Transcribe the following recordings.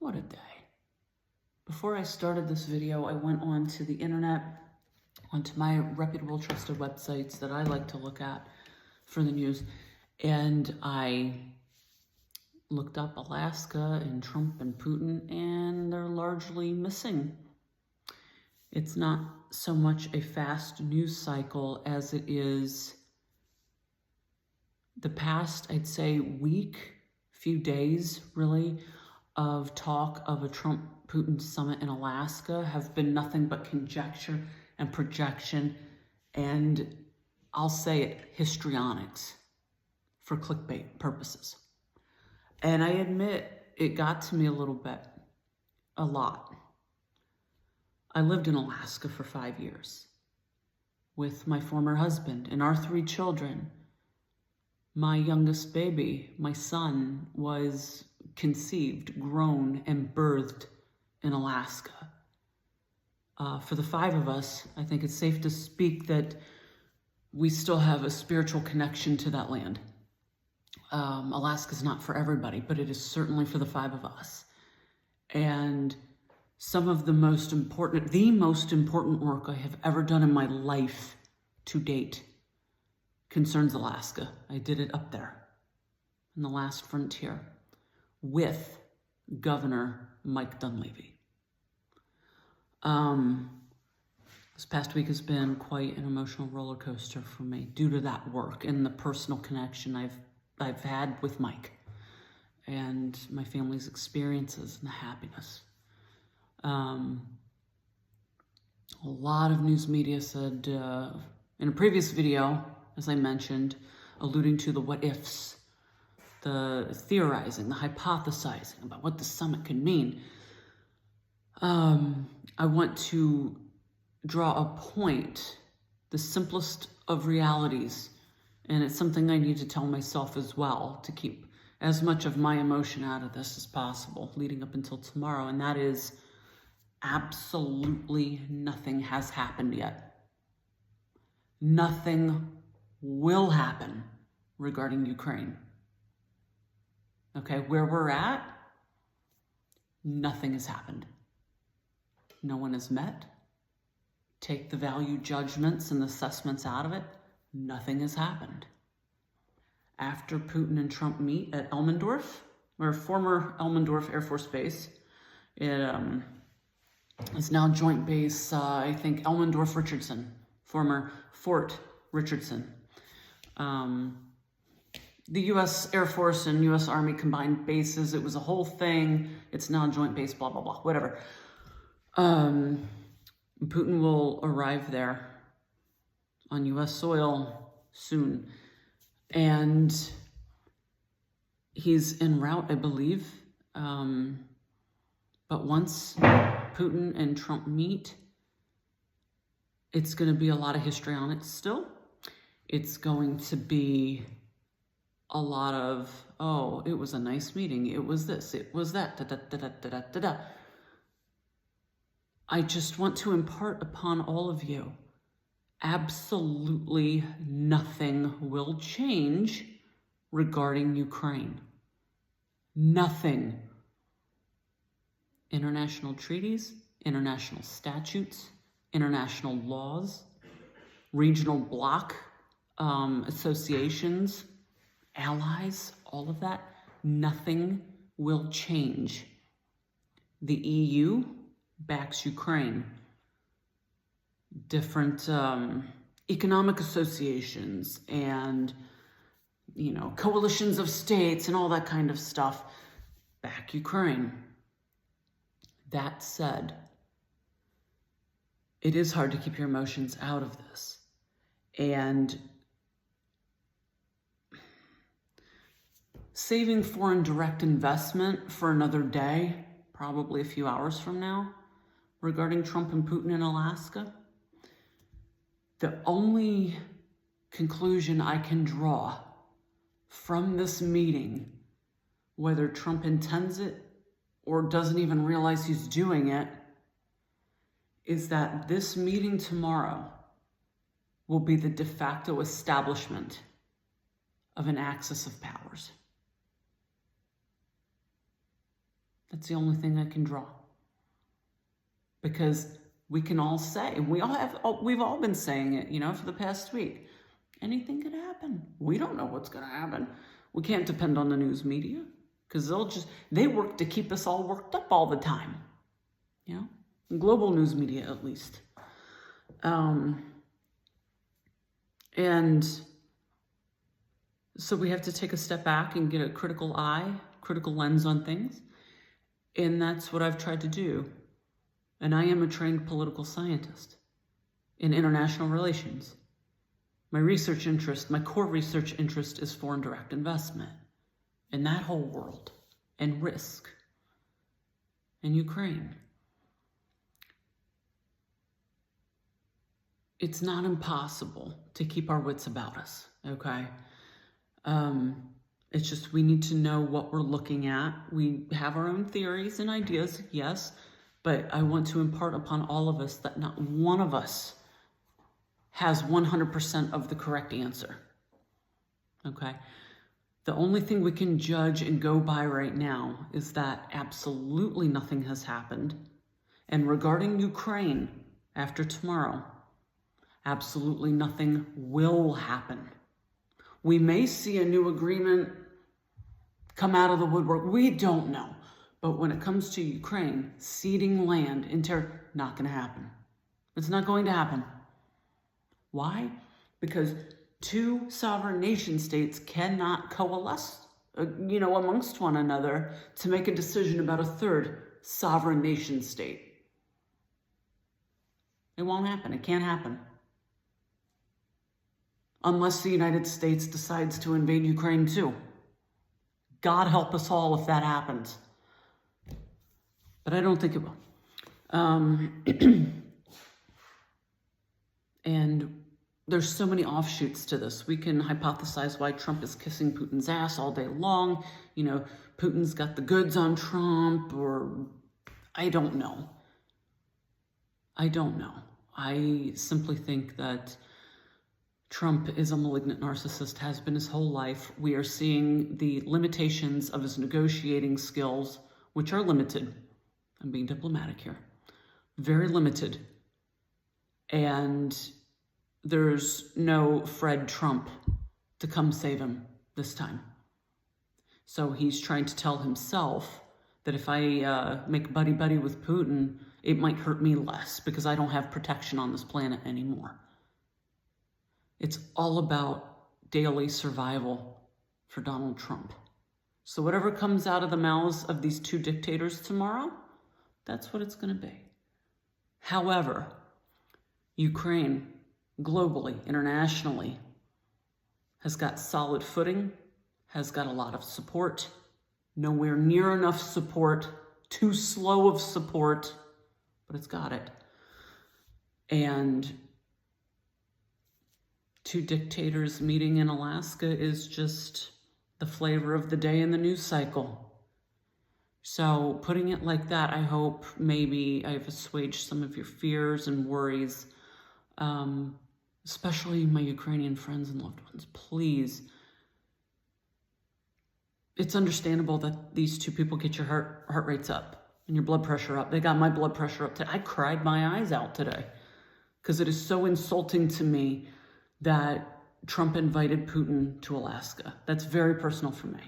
What a day. Before I started this video, I went on to the internet, onto my reputable, trusted websites that I like to look at for the news, and I looked up Alaska and Trump and Putin, and they're largely missing. It's not so much a fast news cycle as it is the past, I'd say, few days, really, of talk of a Trump-Putin summit in Alaska have been nothing but conjecture and projection, and I'll say it, histrionics for clickbait purposes. And I admit it got to me a little bit, a lot. I lived in Alaska for 5 years with my former husband and our 3 children. My youngest baby, my son, was conceived, grown, and birthed in Alaska. For the 5 of us, I think it's safe to speak that we still have a spiritual connection to that land. Alaska's not for everybody, but it is certainly for the 5 of us. And some of the most important work I have ever done in my life to date concerns Alaska. I did it up there in the last frontier with Governor Mike Dunleavy. This past week has been quite an emotional roller coaster for me due to that work and the personal connection I've had with Mike and my family's experiences and the happiness. A lot of news media said in a previous video, as I mentioned, alluding to the what ifs, the theorizing, the hypothesizing about what the summit could mean. I want to draw a point, the simplest of realities, and it's something I need to tell myself as well to keep as much of my emotion out of this as possible leading up until tomorrow, and that is absolutely nothing has happened yet. Nothing will happen regarding Ukraine. Okay, where we're at, nothing has happened. No one has met. Take the value judgments and assessments out of it, nothing has happened. After Putin and Trump meet at Elmendorf, or former Elmendorf Air Force Base, it is now Joint Base, I think, Elmendorf-Richardson, former Fort Richardson. The U.S. Air Force and U.S. Army combined bases. It was a whole thing. It's now Joint Base, blah, blah, blah, whatever. Putin will arrive there on U.S. soil soon. And he's en route, I believe. But once Putin and Trump meet, it's going to be a lot of histrionics still. It's going to be a lot of, oh, it was a nice meeting. It was this, it was that, da-da-da-da-da-da-da. I just want to impart upon all of you, absolutely nothing will change regarding Ukraine. Nothing. International treaties, international statutes, international laws, regional bloc associations, allies, all of that, nothing will change. The EU backs Ukraine. Different economic associations and, coalitions of states and all that kind of stuff back Ukraine. That said, it is hard to keep your emotions out of this. And saving foreign direct investment for another day, probably a few hours from now, regarding Trump and Putin in Alaska, the only conclusion I can draw from this meeting, whether Trump intends it or doesn't even realize he's doing it, is that this meeting tomorrow will be the de facto establishment of an axis of powers. That's the only thing I can draw. Because we can all say, and we've all been saying it, for the past week, anything could happen. We don't know what's going to happen. We can't depend on the news media because they work to keep us all worked up all the time. Global news media at least. And so we have to take a step back and get a critical lens on things. And that's what I've tried to do. And I am a trained political scientist in international relations. My core research interest is foreign direct investment in that whole world and risk in Ukraine. It's not impossible to keep our wits about us, okay? It's just we need to know what we're looking at. We have our own theories and ideas, yes, but I want to impart upon all of us that not one of us has 100% of the correct answer, okay? The only thing we can judge and go by right now is that absolutely nothing has happened. And regarding Ukraine, after tomorrow, absolutely nothing will happen. We may see a new agreement come out of the woodwork. We don't know. But when it comes to Ukraine, ceding land, not going to happen. It's not going to happen. Why? Because two sovereign nation states cannot coalesce, amongst one another to make a decision about a third sovereign nation state. It won't happen. It can't happen. Unless the United States decides to invade Ukraine too. God help us all if that happens. But I don't think it will. And there's so many offshoots to this. We can hypothesize why Trump is kissing Putin's ass all day long. Putin's got the goods on Trump, or I don't know. I simply think that Trump is a malignant narcissist, has been his whole life. We are seeing the limitations of his negotiating skills, which are limited. I'm being diplomatic here. Very limited. And there's no Fred Trump to come save him this time. So he's trying to tell himself that if I make buddy-buddy with Putin, it might hurt me less because I don't have protection on this planet anymore. It's all about daily survival for Donald Trump. So whatever comes out of the mouths of these two dictators tomorrow, that's what it's going to be. However, Ukraine, globally, internationally, has got solid footing, has got a lot of support, nowhere near enough support, too slow of support, but it's got it. And two dictators meeting in Alaska is just the flavor of the day in the news cycle. So putting it like that, I hope maybe I've assuaged some of your fears and worries, especially my Ukrainian friends and loved ones. Please. It's understandable that these two people get your heart rates up and your blood pressure up. They got my blood pressure up today. I cried my eyes out today because it is so insulting to me that Trump invited Putin to Alaska. That's very personal for me.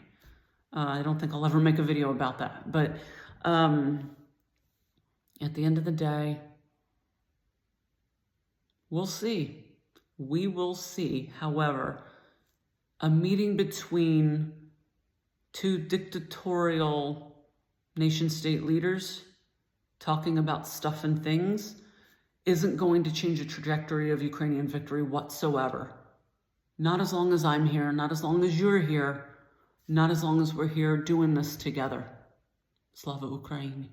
I don't think I'll ever make a video about that. But at the end of the day, we'll see. We will see. However, a meeting between two dictatorial nation-state leaders talking about stuff and things isn't going to change the trajectory of Ukrainian victory whatsoever. Not as long as I'm here, not as long as you're here, not as long as we're here doing this together. Slava Ukraini.